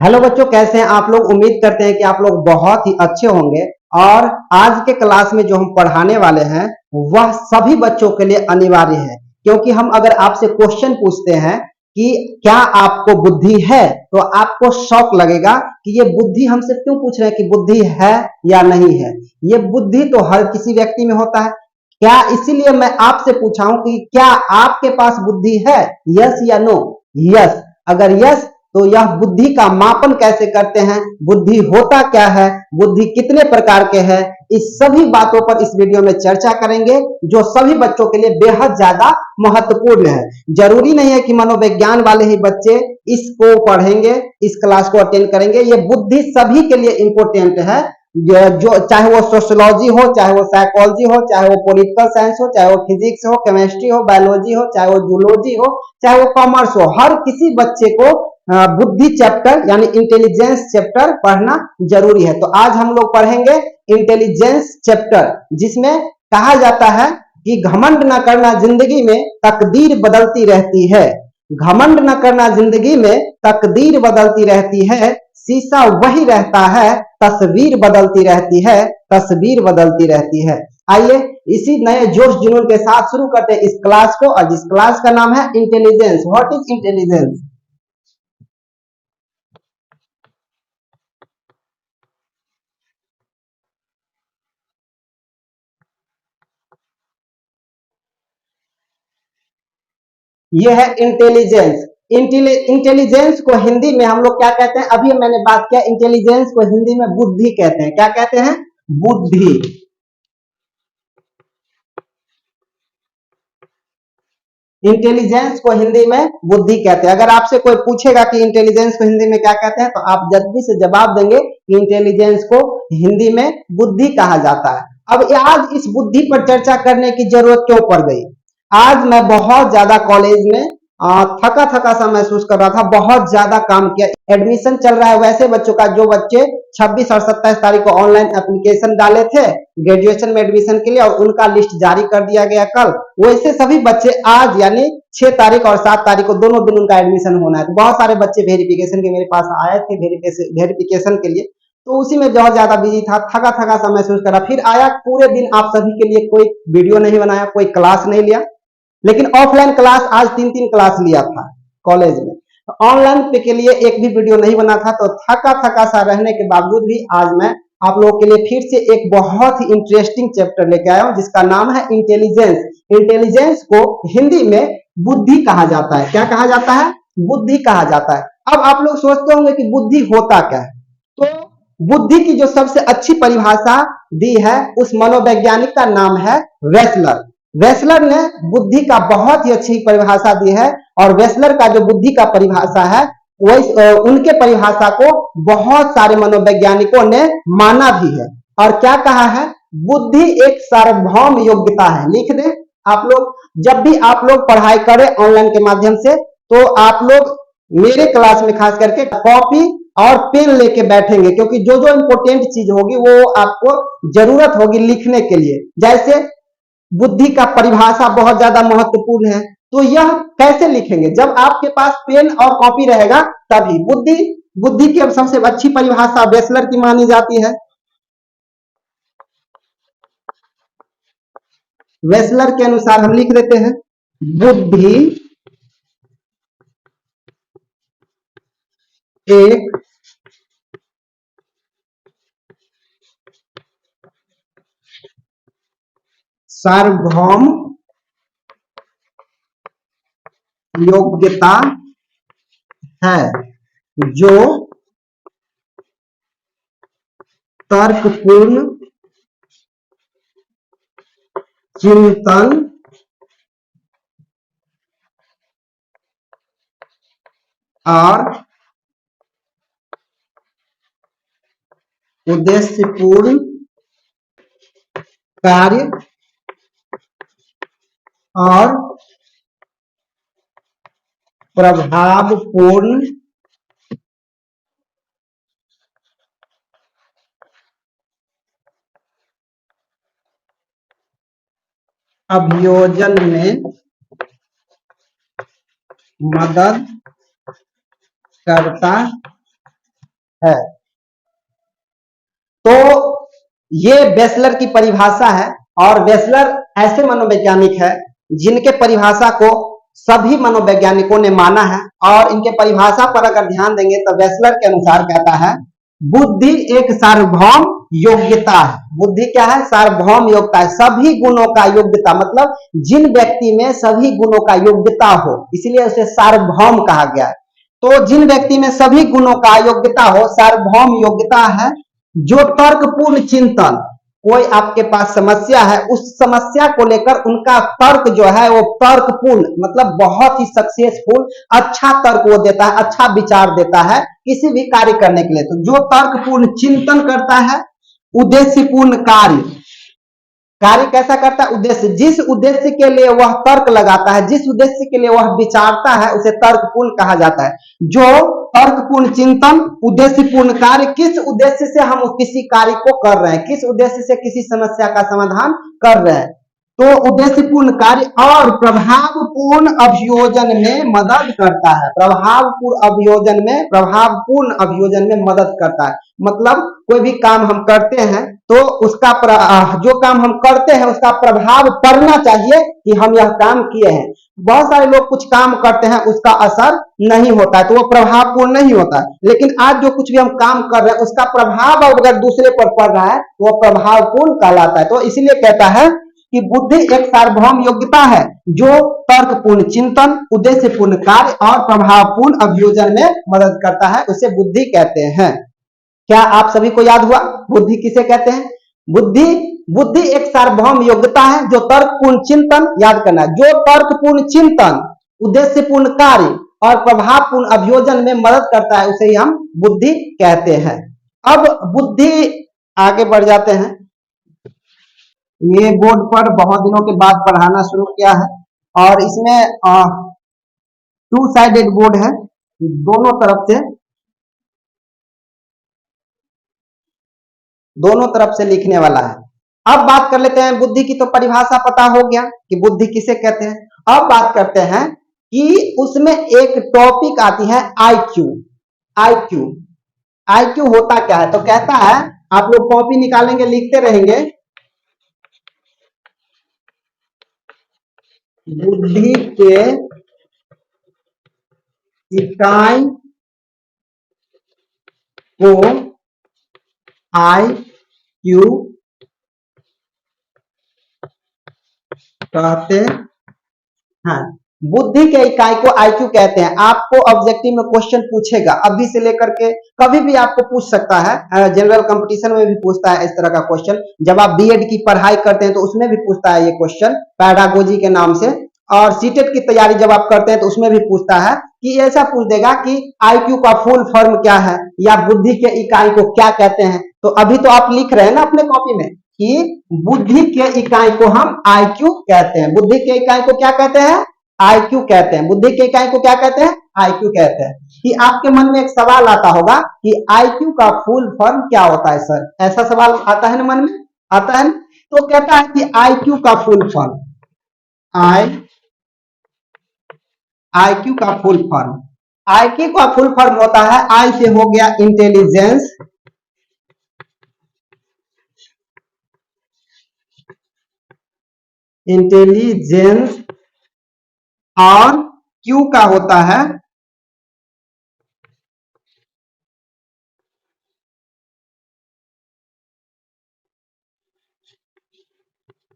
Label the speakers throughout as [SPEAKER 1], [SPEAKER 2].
[SPEAKER 1] Hello बच्चों, कैसे हैं आप लोग। उम्मीद करते हैं कि आप लोग बहुत ही अच्छे होंगे। और आज के क्लास में जो हम पढ़ाने वाले हैं वह सभी बच्चों के लिए अनिवार्य है, क्योंकि हम अगर आपसे क्वेश्चन पूछते हैं कि क्या आपको बुद्धि है, तो आपको शौक लगेगा कि ये बुद्धि हमसे क्यों पूछ रहे हैं कि बुद्धि है या नहीं है। ये बुद्धि तो हर किसी व्यक्ति में होता है। क्या इसीलिए मैं आपसे पूछा हूं कि क्या आपके पास बुद्धि है, यस या नो। यस, अगर यस तो यह बुद्धि का मापन कैसे करते हैं, बुद्धि होता क्या है, बुद्धि कितने प्रकार के हैं, इस सभी बातों पर इस वीडियो में चर्चा करेंगे, जो सभी बच्चों के लिए बेहद ज्यादा महत्वपूर्ण है। जरूरी नहीं है कि मनोविज्ञान वाले ही बच्चे इसको पढ़ेंगे, इस क्लास को अटेंड करेंगे। ये बुद्धि सभी के लिए इंपॉर्टेंट है, जो चाहे वो सोशियोलॉजी हो, चाहे वो साइकोलॉजी हो, चाहे वो पॉलिटिकल साइंस हो, चाहे वो फिजिक्स हो, केमिस्ट्री हो, बायोलॉजी हो, चाहे वो जूलॉजी हो, चाहे वो कॉमर्स हो, हर किसी बच्चे को बुद्धि चैप्टर यानी इंटेलिजेंस चैप्टर पढ़ना जरूरी है। तो आज हम लोग पढ़ेंगे इंटेलिजेंस चैप्टर, जिसमें कहा जाता है कि घमंड न करना, जिंदगी में तकदीर बदलती रहती है। घमंड न करना, जिंदगी में तकदीर बदलती रहती है। शीशा वही रहता है, तस्वीर बदलती रहती है, तस्वीर बदलती रहती है। आइए इसी नए जोश जुनून के साथ शुरू करते हैं इस क्लास को। और इस क्लास का नाम है इंटेलिजेंस। What is intelligence. ये है इंटेलिजेंस। इंटेलिजेंस को हिंदी में हम लोग क्या कहते हैं, अभी मैंने बात किया। इंटेलिजेंस को हिंदी में बुद्धि कहते हैं। क्या कहते हैं? बुद्धि। इंटेलिजेंस को हिंदी में बुद्धि कहते हैं। अगर आपसे कोई पूछेगा कि इंटेलिजेंस को हिंदी में क्या कहते हैं, तो आप जल्दी से जवाब देंगे कि इंटेलिजेंस को हिंदी में बुद्धि कहा जाता है। अब आज इस बुद्धि पर चर्चा करने की जरूरत क्यों पड़ गई। आज मैं बहुत ज्यादा कॉलेज में थका थका सा महसूस कर रहा था, बहुत ज्यादा काम किया। एडमिशन चल रहा है वैसे बच्चों का जो बच्चे 26 और 27 तारीख को ऑनलाइन एप्लीकेशन डाले थे ग्रेजुएशन में एडमिशन के लिए, और उनका लिस्ट जारी कर दिया गया कल। वैसे सभी बच्चे आज यानी 6 तारीख और 7 तारीख को दोनों दिन उनका एडमिशन होना है। तो बहुत सारे बच्चे वेरिफिकेशन के मेरे पास आए थे, वेरिफिकेशन के लिए। तो उसी में बहुत ज्यादा बिजी था, थका थका सा महसूस करा। फिर आया, पूरे दिन आप सभी के लिए कोई वीडियो नहीं बनाया, कोई क्लास नहीं लिया। लेकिन ऑफलाइन क्लास आज 3-3 क्लास लिया था कॉलेज में। ऑनलाइन पे के लिए एक भी वीडियो नहीं बना था। तो थका थका सा रहने के बावजूद भी आज मैं आप लोगों के लिए फिर से एक बहुत ही इंटरेस्टिंग चैप्टर लेके आया हूं, जिसका नाम है इंटेलिजेंस। इंटेलिजेंस को हिंदी में बुद्धि कहा जाता है। क्या कहा जाता है? बुद्धि कहा जाता है। अब आप लोग सोचते होंगे कि बुद्धि होता क्या है। तो बुद्धि की जो सबसे अच्छी परिभाषा दी है, उस मनोवैज्ञानिक का नाम है वेसलर। वेसलर ने बुद्धि का बहुत ही अच्छी परिभाषा दी है। और वेसलर का जो बुद्धि का परिभाषा है, वही उनके परिभाषा को बहुत सारे मनोवैज्ञानिकों ने माना भी है। और क्या कहा है? बुद्धि एक सार्वभौम योग्यता है। लिख दे आप लोग। जब भी आप लोग पढ़ाई करें ऑनलाइन के माध्यम से, तो आप लोग मेरे क्लास में खास करके कॉपी और पेन लेके बैठेंगे, क्योंकि जो जो इंपॉर्टेंट चीज होगी वो आपको जरूरत होगी लिखने के लिए। जैसे बुद्धि का परिभाषा बहुत ज्यादा महत्वपूर्ण है। तो यह कैसे लिखेंगे? जब आपके पास पेन और कॉपी रहेगा तभी। बुद्धि बुद्धि की अब सबसे अच्छी परिभाषा वेसलर की मानी जाती है। वेसलर के अनुसार हम लिख देते हैं, बुद्धि एक सार्वभौम योग्यता है, जो तर्कपूर्ण चिंतन और उद्देश्यपूर्ण कार्य और प्रभावपूर्ण अभियोजन में मदद करता है। तो ये वेसलर की परिभाषा है, और वेसलर ऐसे मनोवैज्ञानिक है जिनके परिभाषा को सभी मनोवैज्ञानिकों ने माना है, और इनके परिभाषा पर अगर ध्यान देंगे तो वेसलर के अनुसार कहता है बुद्धि एक सार्वभौम योग्यता है। बुद्धि क्या है? सार्वभौम योग्यता है, सभी गुणों का योग्यता, मतलब जिन व्यक्ति में सभी गुणों का योग्यता हो, इसलिए उसे सार्वभौम कहा गया है। तो जिन व्यक्ति में सभी गुणों का योग्यता हो, सार्वभौम योग्यता है। जो तर्कपूर्ण चिंतन, कोई आपके पास समस्या है, उस समस्या को लेकर उनका तर्क जो है वो तर्कपूर्ण, मतलब बहुत ही सक्सेसफुल, अच्छा तर्क वो देता है, अच्छा विचार देता है किसी भी कार्य करने के लिए। तो जो तर्कपूर्ण चिंतन करता है, उद्देश्यपूर्ण कार्य, कार्य कैसा करता है? उद्देश्य, जिस उद्देश्य के लिए वह तर्क लगाता है, जिस उद्देश्य के लिए वह विचारता है, उसे तर्कपूर्ण कहा जाता है। जो तर्कपूर्ण चिंतन, उद्देश्यपूर्ण कार्य, किस उद्देश्य से हम किसी कार्य को कर रहे हैं, किस उद्देश्य से किसी समस्या का समाधान कर रहे हैं, तो उद्देश्यपूर्ण कार्य, और प्रभावपूर्ण अभियोजन में मदद करता है। प्रभावपूर्ण अभियोजन में मदद करता है, मतलब कोई भी काम हम करते हैं तो उसका जो काम हम करते हैं उसका प्रभाव पड़ना चाहिए कि हम यह काम किए हैं। बहुत सारे लोग कुछ काम करते हैं, उसका असर नहीं होता है, तो वो प्रभावपूर्ण नहीं होता। लेकिन आज जो कुछ भी हम काम कर रहे हैं उसका प्रभाव अगर दूसरे पर पड़ रहा है तो वो प्रभावपूर्ण कहलाता है। तो इसलिए कहता है कि बुद्धि एक सार्वभौम योग्यता है जो तर्कपूर्ण चिंतन, उद्देश्यपूर्ण कार्य और प्रभावपूर्ण अभियोजन में मदद करता है, उसे बुद्धि कहते हैं। क्या आप सभी को याद हुआ बुद्धि किसे कहते हैं? बुद्धि एक सार्वभौम योग्यता है जो तर्कपूर्ण चिंतन, याद करना, जो तर्कपूर्ण चिंतन, उद्देश्यपूर्ण कार्य और प्रभावपूर्ण अभियोजन में मदद करता है, उसे ही हम बुद्धि कहते हैं। अब बुद्धि आगे बढ़ जाते हैं। ये बोर्ड पर बहुत दिनों के बाद पढ़ाना शुरू किया है, और इसमें 2 साइडेड बोर्ड है, दोनों तरफ से लिखने वाला है। अब बात कर लेते हैं, बुद्धि की तो परिभाषा पता हो गया कि बुद्धि किसे कहते हैं। अब बात करते हैं कि उसमें एक टॉपिक आती है आईक्यू। आईक्यू होता क्या है? तो कहता है, आप लोग कॉपी निकालेंगे, लिखते रहेंगे, बुद्धि के इकाई को आईक्यू कहते हैं। बुद्धि के इकाई को आईक्यू कहते हैं। आपको ऑब्जेक्टिव में क्वेश्चन पूछेगा, अभी से लेकर के कभी भी आपको पूछ सकता है, जनरल कंपटीशन में भी पूछता है इस तरह का क्वेश्चन। जब आप बीएड की पढ़ाई करते हैं तो उसमें भी पूछता है ये क्वेश्चन पैडागोजी के नाम से, और सीटेट की तैयारी जब आप करते हैं तो उसमें भी पूछता है कि ऐसा पूछ देगा कि आईक्यू का फुल फॉर्म क्या है, या बुद्धि के इकाई को क्या कहते हैं। तो अभी तो आप लिख रहे हैं ना अपने कॉपी में कि बुद्धि के इकाई को हम आईक्यू कहते हैं। बुद्धि के इकाई को क्या कहते हैं? आईक्यू कहते हैं। बुद्धि के इकाई को क्या कहते हैं? आईक्यू कहते हैं। कि आपके मन में एक सवाल आता होगा कि आईक्यू का फुल फॉर्म क्या होता है सर, ऐसा सवाल आता है ना मन में, आता है। तो कहता है कि आईक्यू का फुल फॉर्म, आईक्यू का फुल फॉर्म, आईक्यू का फुल फॉर्म होता है, आई से हो गया इंटेलिजेंस, और क्यू का होता है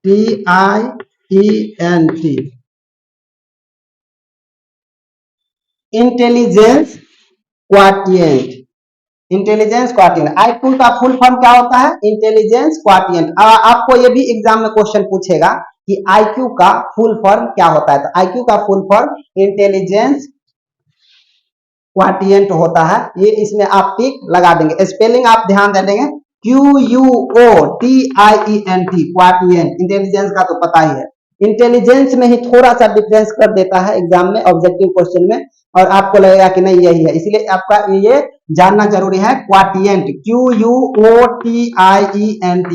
[SPEAKER 1] TIENT, इंटेलिजेंस क्वाटिएंट। इंटेलिजेंस क्वाटिएंट, आईक्यू का फुल फॉर्म क्या होता है? इंटेलिजेंस क्वाटिएंट। आपको ये भी एग्जाम में क्वेश्चन पूछेगा कि आईक्यू का फुल फॉर्म क्या होता है, तो आईक्यू का फुल फॉर्म इंटेलिजेंस क्वाटिएंट होता है। ये इसमें आप टिक लगा देंगे। स्पेलिंग आप ध्यान दे देंगे, QUOTIENT, क्वाटिएंट। इंटेलिजेंस का तो पता ही है, इंटेलिजेंस में ही थोड़ा सा डिफरेंस कर देता है एग्जाम में, ऑब्जेक्टिव क्वेश्चन में, और आपको लगेगा कि नहीं यही है, इसलिए आपका ये जानना जरूरी है। क्वाटिएंट, QUOTIENT,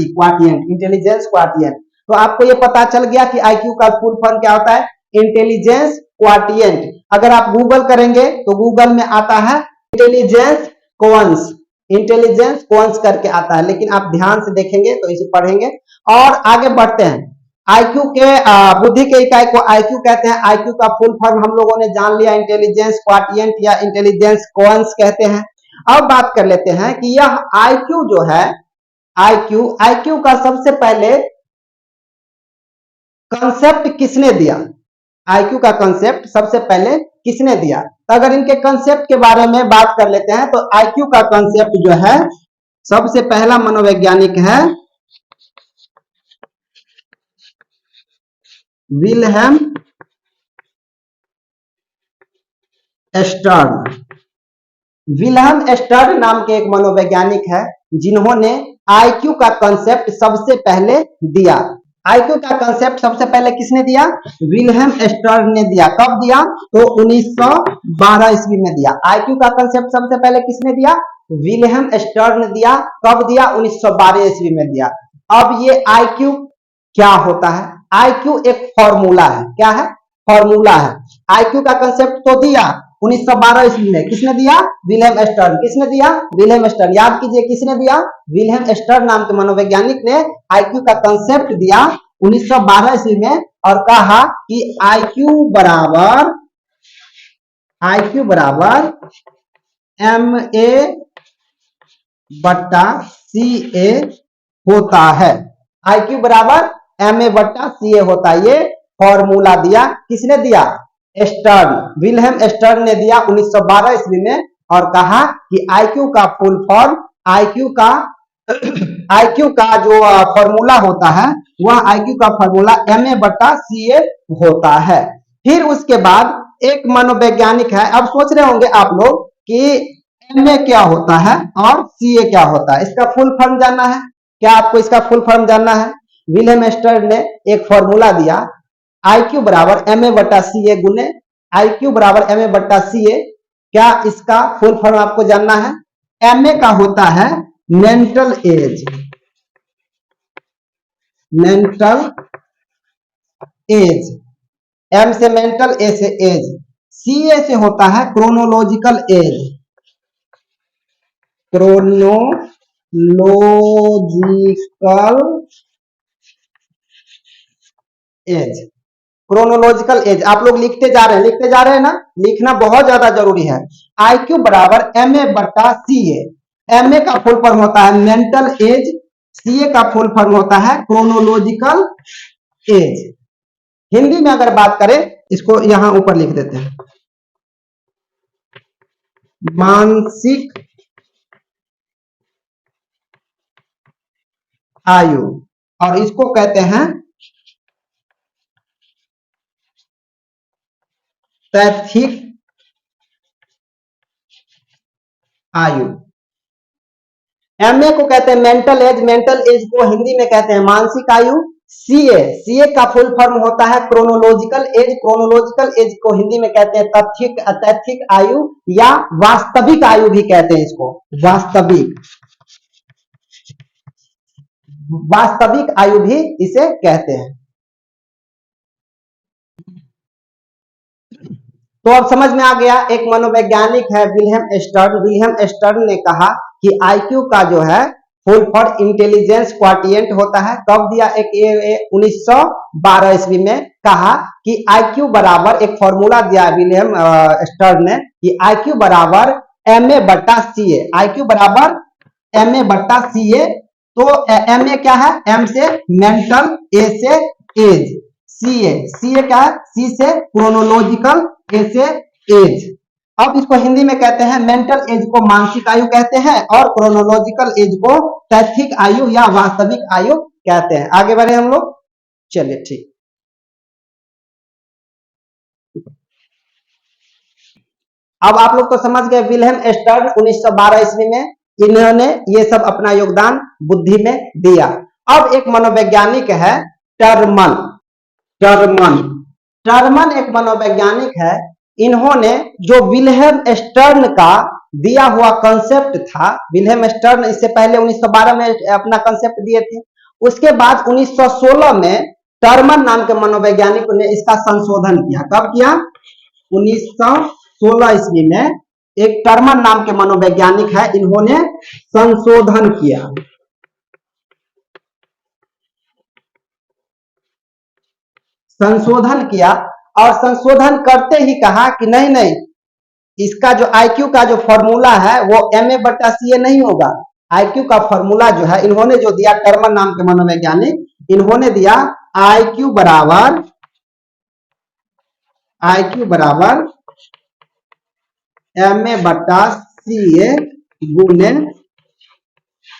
[SPEAKER 1] क्वाटिएंट, इंटेलिजेंस क्वाटिएंट। तो आपको ये पता चल गया कि आईक्यू का फुल फॉर्म क्या होता है, इंटेलिजेंस क्वाटिएंट। अगर आप गूगल करेंगे तो गूगल में आता है इंटेलिजेंस क्वोंस, इंटेलिजेंस क्वांस करके आता है, लेकिन आप ध्यान से देखेंगे तो इसे पढ़ेंगे। और आगे बढ़ते हैं। आईक्यू के बुद्धि के इकाई को आईक्यू कहते हैं। आईक्यू का फुल फॉर्म हम लोगों ने जान लिया, इंटेलिजेंस क्वाटिएंट या इंटेलिजेंस क्वांस कहते हैं। अब बात कर लेते हैं कि यह आईक्यू जो है, आईक्यू का सबसे पहले कंसेप्ट किसने दिया? आईक्यू का कंसेप्ट सबसे पहले किसने दिया? तो अगर इनके कंसेप्ट के बारे में बात कर लेते हैं तो आईक्यू का कंसेप्ट जो है सबसे पहला मनोवैज्ञानिक है विल्हेम स्टर्न। विल्हेम स्टर्न नाम के एक मनोवैज्ञानिक है जिन्होंने आईक्यू का कंसेप्ट सबसे पहले दिया। आईक्यू का कंसेप्ट सबसे पहले किसने दिया? विल्हेम स्टर्न ने दिया। कब दिया? तो 1912 ईस्वी में दिया। आईक्यू का कंसेप्ट सबसे पहले किसने दिया? विल्हेम स्टर्न ने दिया। कब दिया? 1912 ईस्वी में दिया। अब ये आईक्यू क्या होता है? आईक्यू एक फॉर्मूला है। क्या है? फॉर्मूला है। आईक्यू का कंसेप्ट तो दिया 1912 ईस्वी में, किसने दिया? Wilhelm stern. किसने दिया? Wilhelm stern. याद कीजिए किसने दिया? विल्हेम स्टर्न नाम के मनोवैज्ञानिक ने आईक्यू का कंसेप्ट दिया 1912 ईस्वी में और कहा कि आईक्यू बराबर MA/CA होता है। आईक्यू बराबर MA/CA होता है। ये फॉर्मूला दिया। किसने दिया? स्टर्न, विल्हेम स्टर्न ने दिया 1912 ईस्वी में और कहा कि आईक्यू का फुल फॉर्म, आईक्यू का जो फॉर्मूला होता है वह आईक्यू का फॉर्मूला MA/CA होता है। फिर उसके बाद एक मनोवैज्ञानिक है। अब सोच रहे होंगे आप लोग कि MA क्या होता है और CA क्या होता है, इसका फुल फॉर्म जानना है क्या? आपको इसका फुल फॉर्म जानना है? विल्हेम स्टर्न ने एक फॉर्मूला दिया, आईक्यू बराबर MA/CA गुने आईक्यू बराबर MA/CA। क्या इसका फुल फॉर्म आपको जानना है? MA का होता है मेंटल एज, M से मेंटल, A से एज। CA से होता है क्रोनोलॉजिकल एज, क्रोनोलॉजिकल एज। आप लोग लिखते जा रहे हैं ना? लिखना बहुत ज्यादा जरूरी है। आईक्यू बराबर MA/CA। MA का फुल फॉर्म होता है मेंटल एज, CA का फुल फॉर्म होता है क्रोनोलॉजिकल एज। हिंदी में अगर बात करें, इसको यहां ऊपर लिख देते हैं, मानसिक आयु, और इसको कहते हैं तैथिक आयु। MA को कहते हैं मेंटल एज, मेंटल एज को हिंदी में कहते हैं मानसिक आयु। CA का फुल फॉर्म होता है क्रोनोलॉजिकल एज, क्रोनोलॉजिकल एज को हिंदी में कहते हैं तैथिक आयु या वास्तविक आयु भी कहते हैं इसको, वास्तविक आयु भी इसे कहते हैं। तो अब समझ में आ गया। एक मनोवैज्ञानिक है विल्हेम स्टर्न। विल्हेम स्टर्न ने कहा कि आईक्यू का जो है फुल फॉर्म इंटेलिजेंस क्वाटिएंट होता है। कब दिया? 1912 ईस्वी में कहा कि आईक्यू बराबर, एक फॉर्मूला दिया विल्हेम स्टर्न ने कि आईक्यू बराबर MA/CA। आईक्यू बराबर MA/CA। तो MA क्या है? M से मेंटल, A से एज, CA क्या है? C से क्रोनोलॉजिकल, A से एज। अब इसको हिंदी में कहते हैं मेंटल एज को मानसिक आयु कहते हैं और क्रोनोलॉजिकल एज को तैथिक आयु या वास्तविक आयु कहते हैं। आगे बढ़े हम लोग, चलिए ठीक। अब आप लोग तो समझ गए विल्हेम स्टर्न 1912 ईस्वी में इन्होंने ये सब अपना योगदान बुद्धि में दिया। अब एक मनोवैज्ञानिक है टर्मन एक मनोवैज्ञानिक है। इन्होंने जो विल्हेम स्टर्न का दिया हुआ कंसेप्ट था, विल्हेम स्टर्न इससे पहले 1912 में अपना कंसेप्ट दिए थे। उसके बाद 1916 में टर्मन नाम के मनोवैज्ञानिक ने इसका संशोधन किया। कब किया? 1916 ईस्वी में एक टर्मन नाम के मनोवैज्ञानिक है, इन्होंने संशोधन किया। संशोधन किया और संशोधन करते ही कहा कि नहीं नहीं, इसका जो आईक्यू का जो फॉर्मूला है वो MA/CA नहीं होगा। आईक्यू का फॉर्मूला जो है इन्होंने जो दिया, टर्मन नाम के मनोवैज्ञानिक, इन्होंने दिया आईक्यू बराबर MA/CA गुने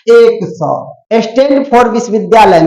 [SPEAKER 1] 100। स्टैनफोर्ड विश्वविद्यालय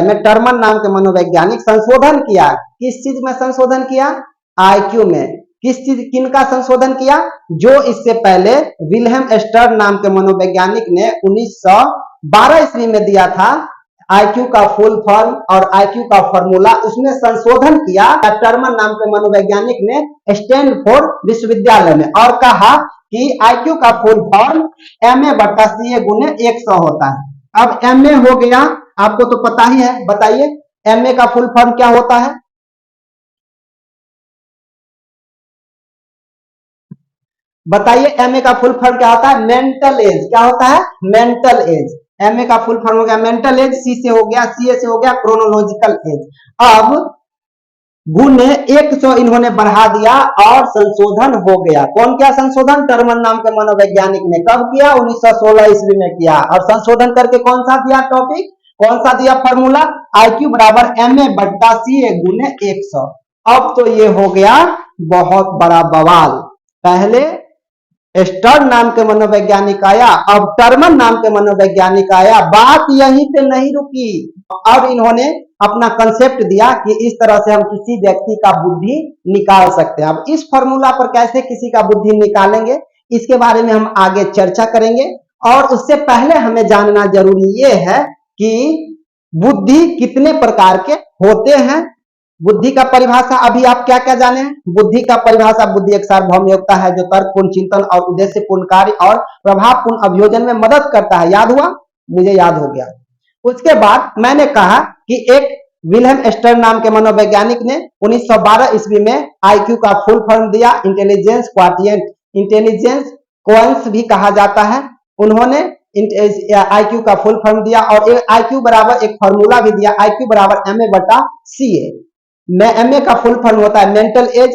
[SPEAKER 1] में टर्मन नाम के मनोवैज्ञानिक संशोधन किया। किस चीज में संशोधन किया? आईक्यू में। किस चीज, किनका संशोधन किया? जो इससे पहले विल्हेम स्टर्न नाम के मनोवैज्ञानिक ने 1912 ईस्वी में दिया था आईक्यू का फुल फॉर्म और आईक्यू का फॉर्मूला, उसमें संशोधन किया टर्मन नाम के मनोवैज्ञानिक ने स्टैनफोर्ड विश्वविद्यालय में, और कहा कि आईक्यू का फुल फॉर्म MA/CA गुने 100 होता है। अब MA हो गया, आपको तो पता ही है, बताइए MA का फुल फॉर्म क्या होता है? बताइए MA का फुल फॉर्म क्या होता है? Mental as. क्या होता है? Mental as. MA का फुल फॉर्म हो गया मेंटल एज, C से हो गया, CA से हो गया क्रोनोलॉजिकल एज। अब गुने 100 इन्होंने बढ़ा दिया और संशोधन हो गया। कौन किया संशोधन? टर्मन नाम के मनोवैज्ञानिक ने। कब किया? 1916 ईस्वी में किया। और संशोधन करके कौन सा दिया टॉपिक, कौन सा दिया फॉर्मूला? आईक्यू बराबर MA/CA गुने 100। अब तो ये हो गया बहुत बड़ा बवाल। पहले स्टर्न नाम के मनोवैज्ञानिक आया, अब टर्मन नाम के मनोवैज्ञानिक आया। बात यहीं पे नहीं रुकी, अब इन्होंने अपना कंसेप्ट दिया कि इस तरह से हम किसी व्यक्ति का बुद्धि निकाल सकते हैं। अब इस फॉर्मूला पर कैसे किसी का बुद्धि निकालेंगे, इसके बारे में हम आगे चर्चा करेंगे। और उससे पहले हमें जानना जरूरी ये है कि बुद्धि कितने प्रकार के होते हैं। बुद्धि का परिभाषा अभी आप क्या क्या जाने हैं? बुद्धि का परिभाषा, बुद्धि एक सार्वभौम योग्यता है जो तर्कपूर्ण चिंतन और उद्देश्यपूर्ण कार्य और प्रभावपूर्ण अभियोजन में मदद करता है। याद हुआ? मुझे याद हो गया। उसके बाद मैंने कहा कि एक विल्हेम स्टर्न नाम के मनोवैज्ञानिक ने 1912 ईस्वी में आईक्यू का फुल फॉर्म दिया, इंटेलिजेंस क्वाटिएंट, इंटेलिजेंस कोएंस भी कहा जाता है। उन्होंने आईक्यू का फुल फॉर्म दिया और आईक्यू बराबर एक फॉर्मूला भी दिया, आईक्यू बराबर MA/CA। MA का फुल फॉर्म होता है मेंटल एज,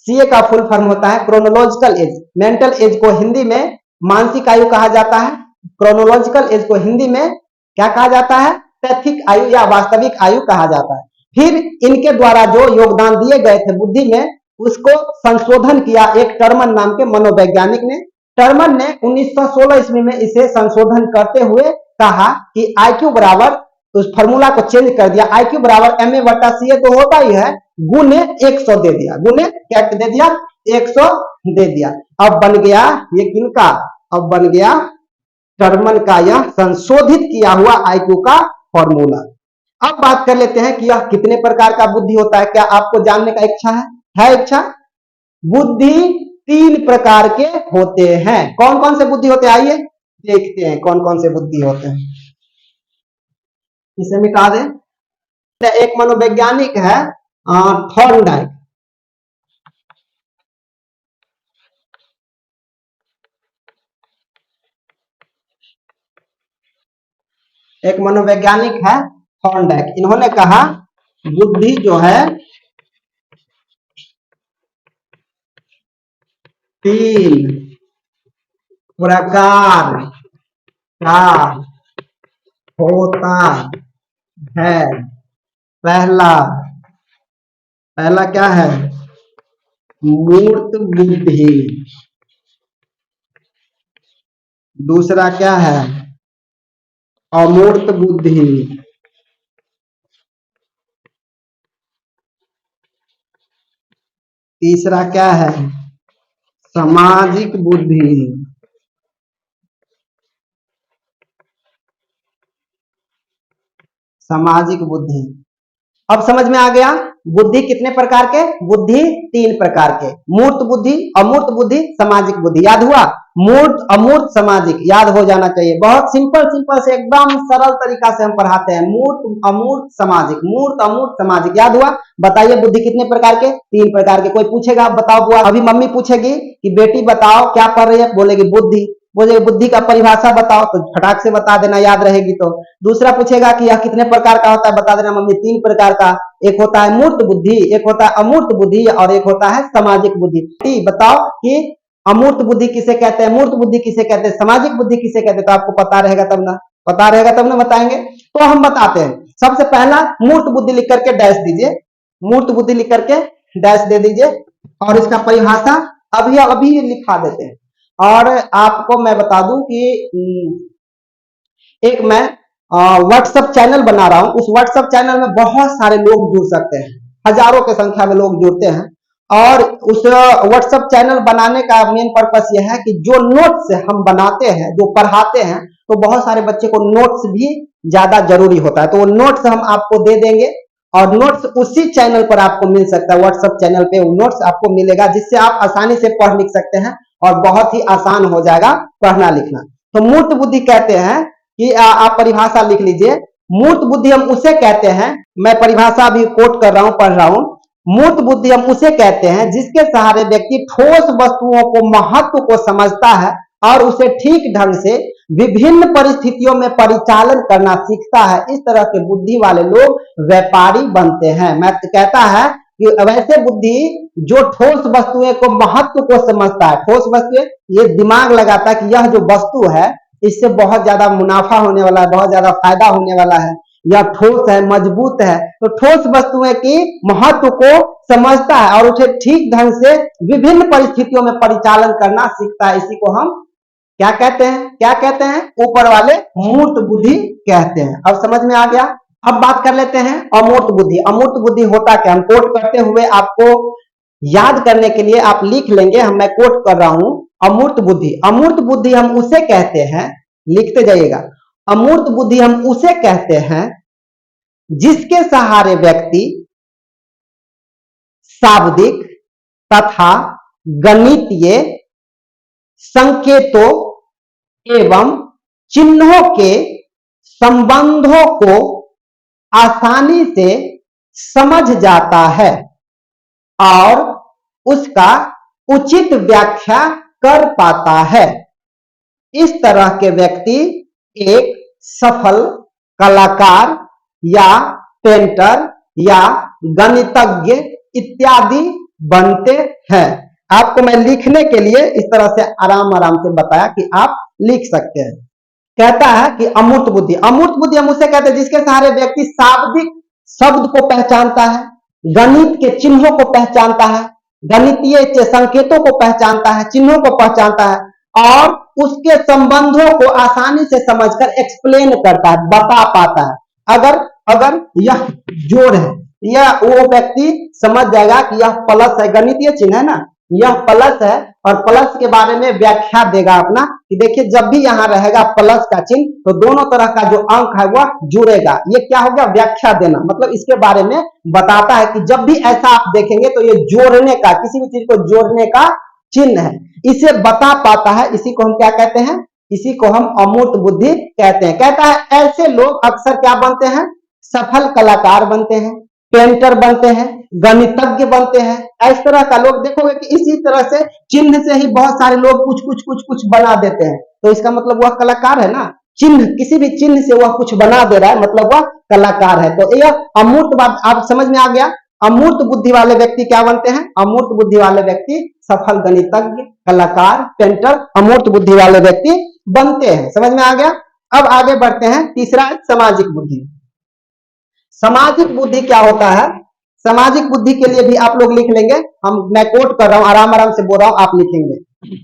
[SPEAKER 1] CA का फुल फॉर्म होता है क्रोनोलॉजिकल एज। मेंटल एज को हिंदी में मानसिक आयु कहा जाता है, क्रोनोलॉजिकल एज को हिंदी में क्या कहा जाता है? तैथिक आयु या वास्तविक आयु कहा जाता है। फिर इनके द्वारा जो योगदान दिए गए थे बुद्धि में, उसको संशोधन किया एक टर्मन नाम के मनोवैज्ञानिक ने। टर्मन ने 1916 ईस्वी में इसे संशोधन करते हुए कहा कि आईक्यू बराबर, उस फॉर्मूला को चेंज कर दिया, आईक्यू बराबर MA/CA तो होता ही है, गुने 100 दे दिया। गुने क्या दे दिया? 100 दे दिया। अब बन गया ये किनका? अब बन गया टर्मन का यह संशोधित किया हुआ आईक्यू का फॉर्मूला। अब बात कर लेते हैं कि यह कितने प्रकार का बुद्धि होता है। क्या आपको जानने का इच्छा है? इच्छा? बुद्धि 3 प्रकार के होते हैं। कौन कौन से बुद्धि होते हैं? आइए देखते हैं कौन कौन से बुद्धि होते हैं। इसे मिटा दें। एक मनोवैज्ञानिक है थॉर्नडाइक। एक मनोवैज्ञानिक है थॉर्नडाइक। इन्होंने कहा बुद्धि जो है 3 प्रकार का होता है। पहला क्या है? मूर्त बुद्धि। दूसरा क्या है? अमूर्त बुद्धि। तीसरा क्या है? सामाजिक बुद्धि। सामाजिक बुद्धि। अब समझ में आ गया। बुद्धि कितने प्रकार के? बुद्धि 3 प्रकार के, मूर्त बुद्धि, अमूर्त बुद्धि, सामाजिक बुद्धि। याद हुआ? मूर्त, अमूर्त, सामाजिक, याद हो जाना चाहिए। बहुत सिंपल सिंपल से एकदम सरल तरीका से हम पढ़ाते हैं। मूर्त, अमूर्त, सामाजिक, मूर्त, अमूर्त, सामाजिक। याद हुआ? बताइए बुद्धि कितने प्रकार के? 3 प्रकार के। कोई पूछेगा बताओ बुआ, अभी मम्मी पूछेगी कि बेटी बताओ क्या पढ़ रही है, बोलेगी बुद्धि। बोले बुद्धि का परिभाषा बताओ, तो फटाक से बता देना, याद रहेगी तो। दूसरा पूछेगा कि यह कितने प्रकार का होता है, बता देना मम्मी 3 प्रकार का। एक होता है मूर्त बुद्धि, एक होता है अमूर्त बुद्धि और एक होता है सामाजिक बुद्धि। बताओ कि अमूर्त बुद्धि किसे कहते हैं, मूर्त बुद्धि किसे कहते हैं, सामाजिक बुद्धि किसे कहते हैं? तो आपको पता रहेगा तब ना, पता रहेगा तब ना बताएंगे। तो हम बताते हैं। सबसे पहला मूर्त बुद्धि लिख करके डैश दीजिए, मूर्त बुद्धि लिख करके डैश दे दीजिए, और इसका परिभाषा अभी अभी लिखा देते हैं। और आपको मैं बता दूं कि एक मैं व्हाट्सएप चैनल बना रहा हूं। उस व्हाट्सएप चैनल में बहुत सारे लोग जुड़ सकते हैं, हजारों के संख्या में लोग जुड़ते हैं। और उस व्हाट्सएप चैनल बनाने का मेन पर्पस यह है कि जो नोट्स हम बनाते हैं, जो पढ़ाते हैं, तो बहुत सारे बच्चे को नोट्स भी ज्यादा जरूरी होता है, तो वो नोट्स हम आपको दे देंगे। और नोट्स उसी चैनल पर आपको मिल सकता है, व्हाट्सएप चैनल पे नोट्स आपको मिलेगा, जिससे आप आसानी से पढ़ लिख सकते हैं और बहुत ही आसान हो जाएगा पढ़ना लिखना। तो मूर्त बुद्धि कहते हैं कि आप परिभाषा लिख लीजिए। मूर्त बुद्धि हम उसे कहते हैं, मैं परिभाषा भी कोट कर रहा हूं, पढ़ रहा हूं। मूर्त बुद्धि हम उसे कहते हैं जिसके सहारे व्यक्ति ठोस वस्तुओं को, महत्व को समझता है और उसे ठीक ढंग से विभिन्न परिस्थितियों में परिचालन करना सीखता है। इस तरह के बुद्धि वाले लोग व्यापारी बनते हैं। मैं कहता है कि वैसे बुद्धि जो ठोस वस्तुएं को, महत्व को समझता है। ठोस वस्तुएं, ये दिमाग लगाता है कि यह जो वस्तु है इससे बहुत ज्यादा मुनाफा होने वाला है, बहुत ज्यादा फायदा होने वाला है, या ठोस है, मजबूत है। तो ठोस वस्तुएं की महत्व को समझता है और उसे ठीक ढंग से विभिन्न परिस्थितियों में परिचालन करना सीखता है। इसी को हम क्या कहते हैं? क्या कहते हैं? ऊपर वाले मूर्त बुद्धि कहते हैं। अब समझ में आ गया। अब बात कर लेते हैं अमूर्त बुद्धि। अमूर्त बुद्धि होता क्या? हम कोट करते हुए आपको याद करने के लिए आप लिख लेंगे, मैं कोट कर रहा हूं। अमूर्त बुद्धि, अमूर्त बुद्धि हम उसे कहते हैं, लिखते जाइएगा। अमूर्त बुद्धि हम उसे कहते हैं जिसके सहारे व्यक्ति शाब्दिक तथा गणितीय संकेतों एवं चिन्हों के संबंधों को आसानी से समझ जाता है और उसका उचित व्याख्या कर पाता है। इस तरह के व्यक्ति एक सफल कलाकार या पेंटर या गणितज्ञ इत्यादि बनते हैं। आपको मैं लिखने के लिए इस तरह से आराम आराम से बताया कि आप लिख सकते हैं। कहता है कि अमूर्त बुद्धि, अमूर्त बुद्धि हम उसे कहते हैं जिसके सहारे व्यक्ति शाब्दिक शब्द को पहचानता है, गणित के चिन्हों को पहचानता है, गणितीय संकेतों को पहचानता है, चिन्हों को पहचानता है और उसके संबंधों को आसानी से समझकर एक्सप्लेन करता है, बता पाता है। अगर अगर यह जोड़ है, यह वो व्यक्ति समझ जाएगा कि यह प्लस है, गणितीय चिन्ह है ना, यह प्लस है, और प्लस के बारे में व्याख्या देगा अपना कि देखिए जब भी यहां रहेगा प्लस का चिन्ह तो दोनों तरह का जो अंक है वह जुड़ेगा। ये क्या हो गया? व्याख्या देना, मतलब इसके बारे में बताता है कि जब भी ऐसा आप देखेंगे तो ये जोड़ने का, किसी भी चीज को जोड़ने का चिन्ह है, इसे बता पाता है। इसी को हम क्या कहते हैं? इसी को हम अमूर्त बुद्धि कहते हैं। कहता है ऐसे लोग अक्सर क्या बनते हैं? सफल कलाकार बनते हैं, पेंटर बनते हैं, गणितज्ञ बनते हैं। इस तरह का लोग देखोगे कि इसी तरह से चिन्ह से ही बहुत सारे लोग कुछ कुछ कुछ कुछ बना देते हैं, तो इसका मतलब वह कलाकार है ना। चिन्ह, किसी भी चिन्ह से वह कुछ बना दे रहा है, मतलब वह कलाकार है। तो यह अमूर्त बात आप समझ में आ गया। अमूर्त बुद्धि वाले व्यक्ति क्या बनते हैं? अमूर्त बुद्धि वाले व्यक्ति सफल गणितज्ञ, कलाकार, पेंटर, अमूर्त बुद्धि वाले व्यक्ति बनते हैं। समझ में आ गया। अब आगे बढ़ते हैं। तीसरा है सामाजिक बुद्धि। सामाजिक बुद्धि क्या होता है? सामाजिक बुद्धि के लिए भी आप लोग लिख लेंगे, मैं कोट कर रहा हूं, आराम आराम से बोल रहा हूं, आप लिखेंगे।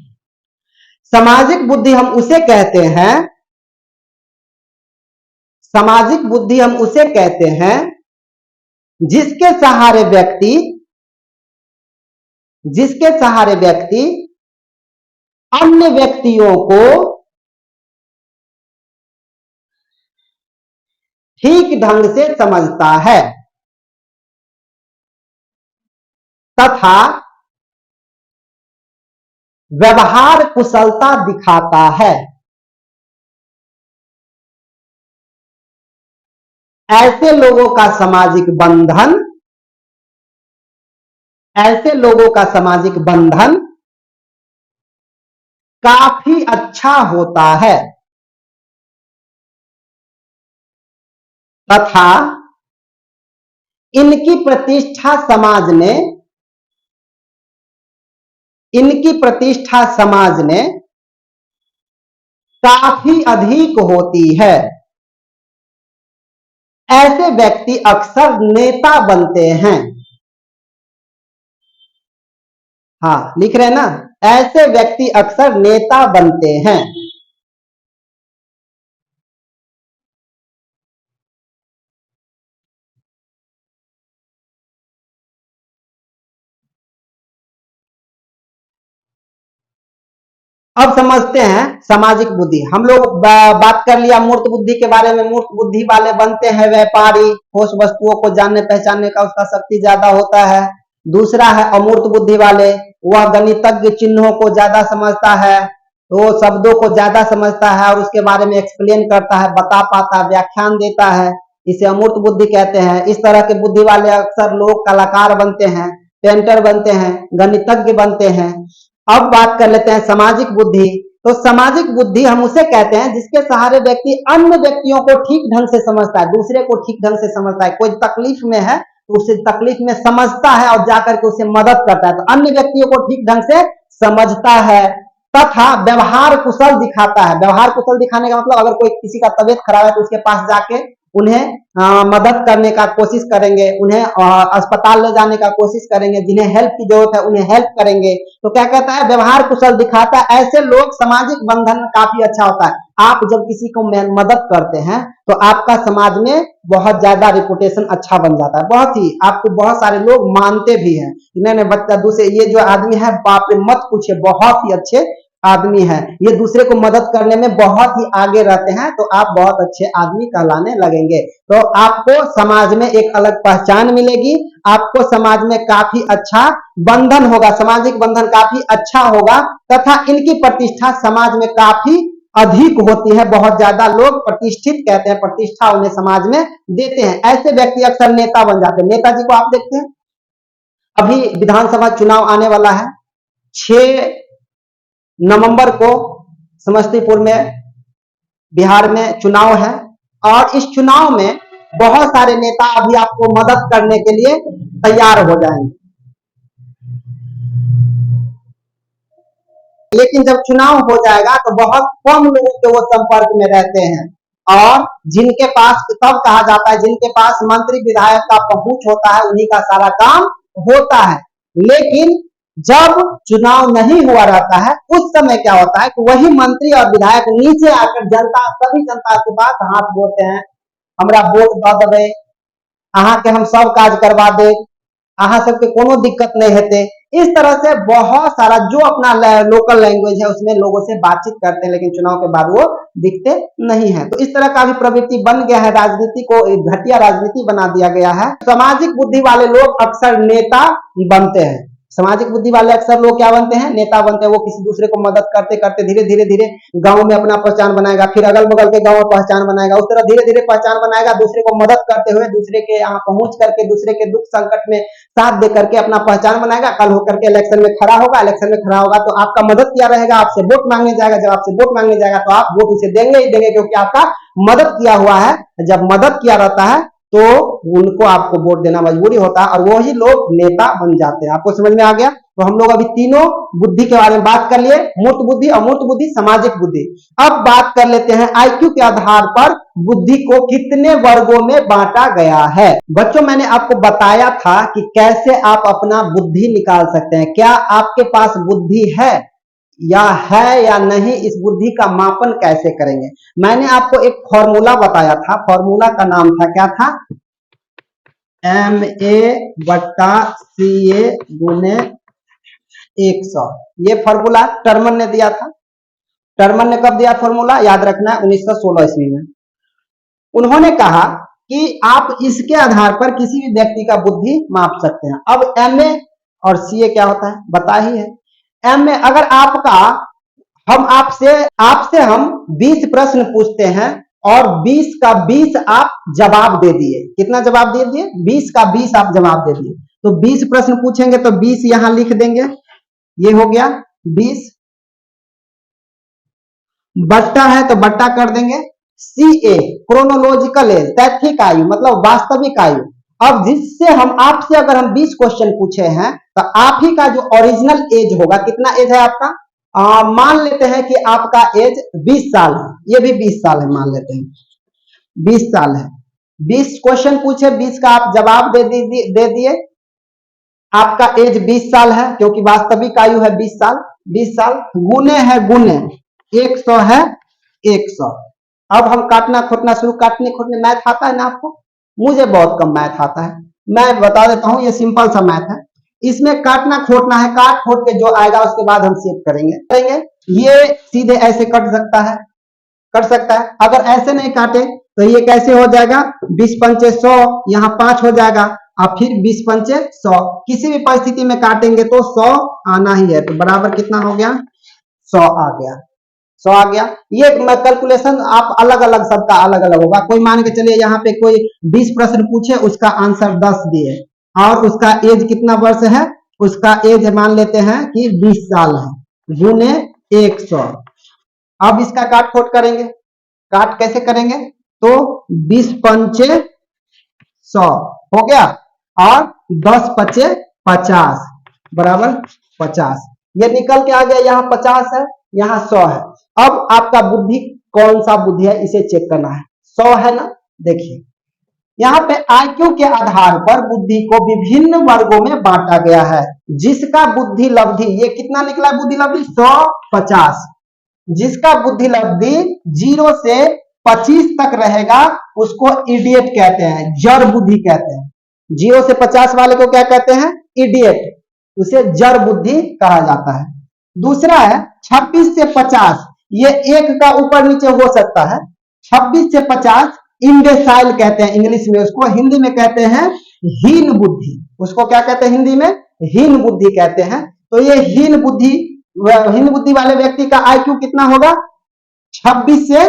[SPEAKER 1] सामाजिक बुद्धि हम उसे कहते हैं, सामाजिक बुद्धि हम उसे कहते हैं जिसके सहारे व्यक्ति अन्य व्यक्तियों को ठीक ढंग से समझता है। तथा व्यवहार कुशलता दिखाता है। ऐसे लोगों का सामाजिक बंधन, ऐसे लोगों का सामाजिक बंधन काफी अच्छा होता है तथा इनकी प्रतिष्ठा समाज ने, इनकी प्रतिष्ठा समाज ने काफी अधिक होती है। ऐसे व्यक्ति अक्सर नेता बनते हैं। हाँ, लिख रहे हैं ना, ऐसे व्यक्ति अक्सर नेता बनते हैं। अब समझते हैं सामाजिक बुद्धि। हम लोग बात कर लिया मूर्त बुद्धि के बारे में। मूर्त बुद्धि वाले बनते हैं व्यापारी, ठोस वस्तुओं को जानने पहचानने का उसका शक्ति ज्यादा होता है। दूसरा है अमूर्त बुद्धि वाले, वह गणितज्ञ चिन्हों को ज्यादा समझता है, वो शब्दों को ज्यादा समझता है और उसके बारे में एक्सप्लेन करता है, बता पाता है, व्याख्यान देता है। इसे अमूर्त बुद्धि कहते हैं। इस तरह के बुद्धि वाले अक्सर लोग कलाकार बनते हैं, पेंटर बनते हैं, गणितज्ञ बनते हैं। अब बात कर लेते हैं सामाजिक बुद्धि। तो सामाजिक बुद्धि हम उसे कहते हैं जिसके सहारे व्यक्ति अन्य व्यक्तियों को ठीक ढंग से समझता है, दूसरे को ठीक ढंग से समझता है। कोई तकलीफ में है तो उसे तकलीफ में समझता है और जाकर के उसे मदद करता है, तो अन्य व्यक्तियों को ठीक ढंग से समझता है तथा व्यवहार कुशल दिखाता है। व्यवहार कुशल दिखाने का मतलब अगर कोई किसी का तबीयत खराब है तो उसके पास जाके उन्हें मदद करने का कोशिश करेंगे, उन्हें अस्पताल ले जाने का कोशिश करेंगे, जिन्हें हेल्प की जरूरत है उन्हें हेल्प करेंगे। तो क्या कहता है, व्यवहार कुशल दिखाता है। ऐसे लोग सामाजिक बंधन काफी अच्छा होता है। आप जब किसी को मदद करते हैं तो आपका समाज में बहुत ज्यादा रिपुटेशन अच्छा बन जाता है, बहुत ही, आपको बहुत सारे लोग मानते भी हैं। इन्होंने बच्चा दूसरे, ये जो आदमी है बाप रे मत पूछे, बहुत ही अच्छे आदमी है, ये दूसरे को मदद करने में बहुत ही आगे रहते हैं, तो आप बहुत अच्छे आदमी कहलाने लगेंगे। तो आपको समाज में एक अलग पहचान मिलेगी, आपको समाज में काफी अच्छा बंधन होगा, सामाजिक बंधन काफी अच्छा होगा तथा इनकी प्रतिष्ठा समाज में काफी अधिक होती है। बहुत ज्यादा लोग प्रतिष्ठित कहते हैं, प्रतिष्ठा उन्हें समाज में देते हैं। ऐसे व्यक्ति अक्सर नेता बन जाते हैं। नेताजी को आप देखते हैं, अभी विधानसभा चुनाव आने वाला है, 6 नवंबर को समस्तीपुर में, बिहार में चुनाव है और इस चुनाव में बहुत सारे नेता अभी आपको मदद करने के लिए तैयार हो जाएंगे। लेकिन जब चुनाव हो जाएगा तो बहुत कम लोगों के वो संपर्क में रहते हैं और जिनके पास, तब कहा जाता है जिनके पास मंत्री विधायक का पहुंच होता है उन्हीं का सारा काम होता है। लेकिन जब चुनाव नहीं हुआ रहता है उस समय क्या होता है कि वही मंत्री और विधायक नीचे आकर जनता, सभी जनता के पास हाथ जोड़ते हैं, हमरा वोट द देवे, अहाँ के हम सब काज करवा दे, अहाँ सबके कोनो दिक्कत नहीं हेते। इस तरह से बहुत सारा जो अपना लोकल लैंग्वेज है उसमें लोगों से बातचीत करते हैं, लेकिन चुनाव के बाद वो दिखते नहीं है। तो इस तरह का भी प्रवृत्ति बन गया है, राजनीति को घटिया राजनीति बना दिया गया है। सामाजिक बुद्धि वाले लोग अक्सर नेता बनते हैं। सामाजिक बुद्धि वाले अक्सर लोग क्या बनते हैं, नेता बनते हैं। वो किसी दूसरे को मदद करते करते धीरे धीरे धीरे गांव में अपना पहचान बनाएगा, फिर अगल बगल के गांव में पहचान बनाएगा, उस तरह धीरे धीरे पहचान बनाएगा, दूसरे को मदद करते हुए, दूसरे के यहाँ पहुंच करके, दूसरे के दुख संकट में साथ दे करके अपना पहचान बनाएगा। कल होकर के इलेक्शन में खड़ा होगा, इलेक्शन में खड़ा होगा तो आपका मदद किया रहेगा, आपसे वोट मांगने जाएगा, जब आपसे वोट मांगने जाएगा तो आप वोट उसे देंगे ही देंगे, क्योंकि आपका मदद किया हुआ है। जब मदद किया रहता है तो उनको आपको वोट देना मजबूरी होता है और वही लोग नेता बन जाते हैं। आपको समझ में आ गया? तो हम लोग अभी तीनों बुद्धि के बारे में बात कर लिए, मूर्त बुद्धि, अमूर्त बुद्धि, सामाजिक बुद्धि। अब बात कर लेते हैं आईक्यू के आधार पर बुद्धि को कितने वर्गों में बांटा गया है। बच्चों, मैंने आपको बताया था कि कैसे आप अपना बुद्धि निकाल सकते हैं। क्या आपके पास बुद्धि है या नहीं, इस बुद्धि का मापन कैसे करेंगे? मैंने आपको एक फॉर्मूला बताया था, फॉर्मूला का नाम था, क्या था? MA/CA गुने 100। ये फॉर्मूला टर्मन ने दिया था। टर्मन ने कब दिया फॉर्मूला? याद रखना, 1916 ईस्वी में। उन्होंने कहा कि आप इसके आधार पर किसी भी व्यक्ति का बुद्धि माप सकते हैं। अब MA और सीए क्या होता है बता ही है। एम में अगर आपका हम आपसे हम 20 प्रश्न पूछते हैं और 20 का 20 आप जवाब दे दिए, कितना जवाब दे दिए 20 का 20 आप जवाब दे दिए, तो 20 प्रश्न पूछेंगे तो 20 यहां लिख देंगे, ये हो गया 20, बट्टा है तो बट्टा कर देंगे। सी ए क्रोनोलॉजिकल एज, तैथिक आयु मतलब वास्तविक आयु। अब जिससे हम आपसे अगर हम 20 क्वेश्चन पूछे हैं तो आप ही का जो ओरिजिनल एज होगा, कितना एज है आपका, मान लेते हैं कि आपका एज 20 साल है, ये भी 20 साल है, मान लेते हैं 20 साल है, 20 क्वेश्चन पूछे, 20 का आप जवाब दे दिए, आपका एज 20 साल है क्योंकि वास्तविक आयु है 20 साल, 20 साल गुने है गुने 100 है 100। अब हम काटना खोटना शुरू, काटने खोटने मैथ आता है ना आपको, मुझे बहुत कम मैथ आता है, मैं बता देता हूं, ये सिंपल सा मैथ है, इसमें काटना खोटना है, काट खोट के जो आएगा उसके बाद हम सेव करेंगे। ये सीधे ऐसे कट सकता है, कर सकता है, अगर ऐसे नहीं काटे तो ये कैसे हो जाएगा, 20 पंचे 100, यहाँ 5 हो जाएगा और फिर 20 पंचे 100, किसी भी परिस्थिति में काटेंगे तो 100 आना ही है, तो बराबर कितना हो गया 100 आ गया, 100 आ गया। ये कैलकुलेशन आप अलग अलग सबका अलग अलग होगा, कोई मान के चलिए यहाँ पे कोई 20 प्रश्न पूछे, उसका आंसर 10 दिए और उसका एज कितना वर्ष है, उसका एज मान लेते हैं कि 20 साल है, गुने 100। अब इसका काट खोट करेंगे, काट कैसे करेंगे, तो 20 पंचे 100 हो गया और 10 पचे 50 बराबर 50, ये निकल के आ गया, यहाँ 50 है यहाँ 100 है। अब आपका बुद्धि कौन सा बुद्धि है इसे चेक करना है, 100 है ना, देखिए यहाँ पे आईक्यू के आधार पर बुद्धि को विभिन्न वर्गों में बांटा गया है, जिसका बुद्धि लब्धि, ये कितना निकला बुद्धि लब्धि 150, जिसका बुद्धि लब्धि 0 से 25 तक रहेगा उसको इडियट कहते हैं, जड़ बुद्धि कहते हैं। 0 से 50 वाले को क्या कहते हैं, इडियट, उसे जड़ बुद्धि कहा जाता है। दूसरा है 26 से 50, ये एक का ऊपर नीचे हो सकता है, 26 से 50 इम्बेसाइल कहते हैं इंग्लिश में, उसको हिंदी में कहते हैं हीन बुद्धि, उसको क्या कहते हैं हिंदी में, हीन बुद्धि कहते हैं। तो ये हीन बुद्धि वाले व्यक्ति का आईक्यू कितना होगा 26 से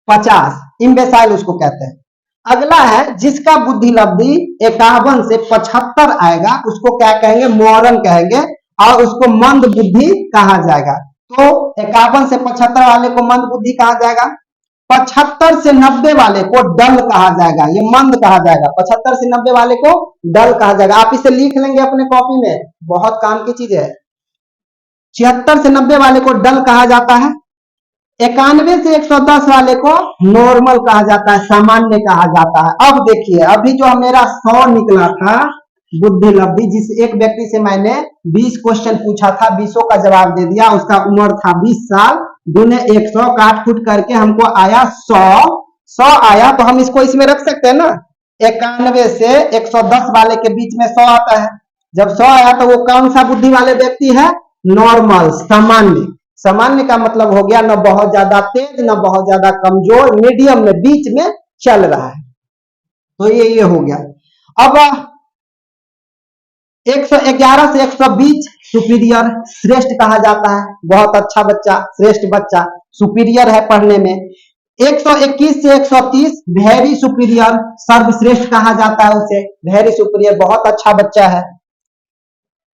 [SPEAKER 1] 50, इम्बेसाइल उसको कहते हैं। अगला है जिसका बुद्धि लब्धि 51 से 75 आएगा, उसको क्या कहेंगे, मॉरन कहेंगे और उसको मंद बुद्धि कहा जाएगा। तो 51 से 75 वाले को मंद बुद्धि कहा जाएगा, 75 से 90 वाले को डल कहा जाएगा, ये मंद कहा जाएगा, 75 से 90 वाले को डल कहा जाएगा। आप इसे लिख लेंगे अपने कॉपी में, बहुत काम की चीज है। 76 से 90 वाले को डल कहा जाता है, 91 से 110 वाले को नॉर्मल कहा जाता है, सामान्य कहा जाता है। अब देखिए अभी जो मेरा 100 निकला था बुद्धि लब्धि, जिस एक व्यक्ति से मैंने 20 क्वेश्चन पूछा था, 20 का जवाब दे दिया, उसका उम्र था 20 साल, गुने 100 काट फुट करके हमको आया 100 आया, तो हम इसको इसमें रख सकते हैं ना, 91 से 110 वाले के बीच में 100 आता है, जब 100 आया तो वो कौन सा बुद्धि वाले व्यक्ति है, नॉर्मल, सामान्य। सामान्य का मतलब हो गया न बहुत ज्यादा तेज न बहुत ज्यादा कमजोर, मीडियम में बीच में चल रहा है, तो ये हो गया। अब 111 से 120 सुपीरियर, श्रेष्ठ कहा जाता है, बहुत अच्छा बच्चा, श्रेष्ठ बच्चा, सुपीरियर है पढ़ने में। 121 से 130 वेरी सुपीरियर, सर्वश्रेष्ठ कहा जाता है उसे, वेरी सुपीरियर, बहुत अच्छा बच्चा है।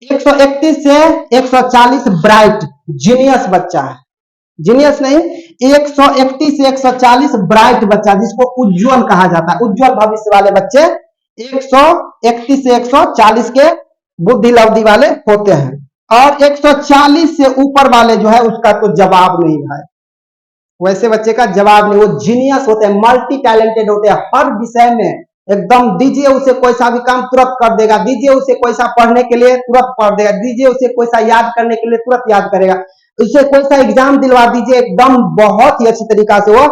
[SPEAKER 1] 131 से 140 ब्राइट, जीनियस बच्चा है, जीनियस नहीं, 131 से 140 ब्राइट बच्चा, जिसको उज्जवल कहा जाता है, उज्जवल भविष्य वाले बच्चे 131 से 140 के बुद्धि लब्धि वाले होते हैं। और 140 से ऊपर वाले जो है उसका तो जवाब नहीं भाई, वैसे बच्चे का जवाब नहीं, वो जीनियस होते हैं, मल्टी टैलेंटेड होते हैं, हर विषय में एकदम, दीजिए उसे कोई सा भी काम तुरंत कर देगा, दीजिए उसे कोई सा पढ़ने के लिए तुरंत पढ़ देगा, दीजिए उसे कोई सा याद करने के लिए तुरंत याद करेगा, उसे कोई सा एग्जाम दिलवा दीजिए, एकदम बहुत ही अच्छी तरीका से वो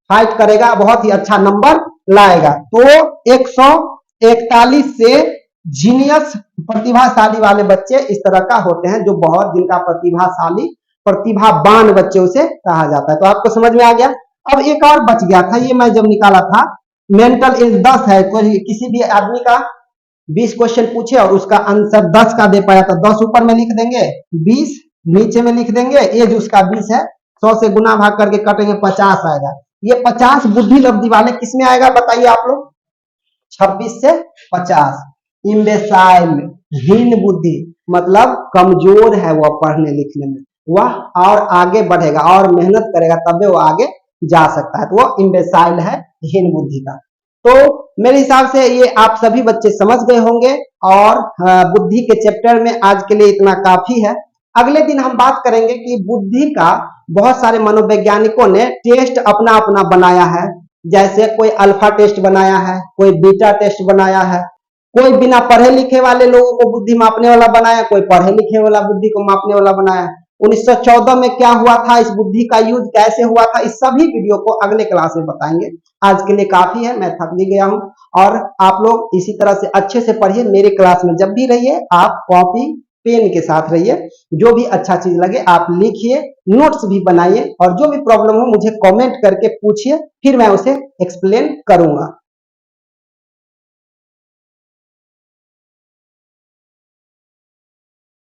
[SPEAKER 1] फाइट करेगा, बहुत ही अच्छा नंबर लाएगा। तो 141 से जीनियस प्रतिभाशाली वाले बच्चे इस तरह का होते हैं, जो बहुत जिनका प्रतिभाशाली प्रतिभावान बच्चे उसे कहा जाता है। तो आपको समझ में आ गया। अब एक और बच गया था, ये मैं जब निकाला था, मेंटल एज 10 है, कोई किसी भी आदमी का 20 क्वेश्चन पूछे और उसका आंसर 10 का दे पाया तो 10 ऊपर में लिख देंगे, 20 नीचे में लिख देंगे, एज उसका 20 है, 100 से गुना भाग करके कटेंगे 50 आएगा। ये 50 बुद्धि लब्धि वाले किसमें आएगा बताइए आप लोग? 26 से 50। इम्बेसाइल हीन बुद्धि मतलब कमजोर है वह पढ़ने लिखने में, वह और आगे बढ़ेगा और मेहनत करेगा तब वो आगे जा सकता है, तो वो इम्बेसाइल है, हीन बुद्धि का। तो मेरे हिसाब से ये आप सभी बच्चे समझ गए होंगे और बुद्धि के चैप्टर में आज के लिए इतना काफी है। अगले दिन हम बात करेंगे कि बुद्धि का बहुत सारे मनोवैज्ञानिकों ने टेस्ट अपना अपना बनाया है, जैसे कोई अल्फा टेस्ट बनाया है, कोई बीटा टेस्ट बनाया है, कोई बिना पढ़े लिखे वाले लोगों को बुद्धि मापने वाला बनाया, कोई पढ़े लिखे वाला बुद्धि को मापने वाला बनाया। 1914 में क्या हुआ था, इस बुद्धि का यूज कैसे हुआ था, इस सभी वीडियो को अगले क्लास में बताएंगे। आज के लिए काफी है, मैं थक भी गया हूं और आप लोग इसी तरह से अच्छे से पढ़िए। मेरे क्लास में जब भी रहिए आप कॉपी पेन के साथ रहिए, जो भी अच्छा चीज लगे आप लिखिए, नोट्स भी बनाइए और जो भी प्रॉब्लम हो मुझे कमेंट करके पूछिए, फिर मैं उसे एक्सप्लेन करूंगा।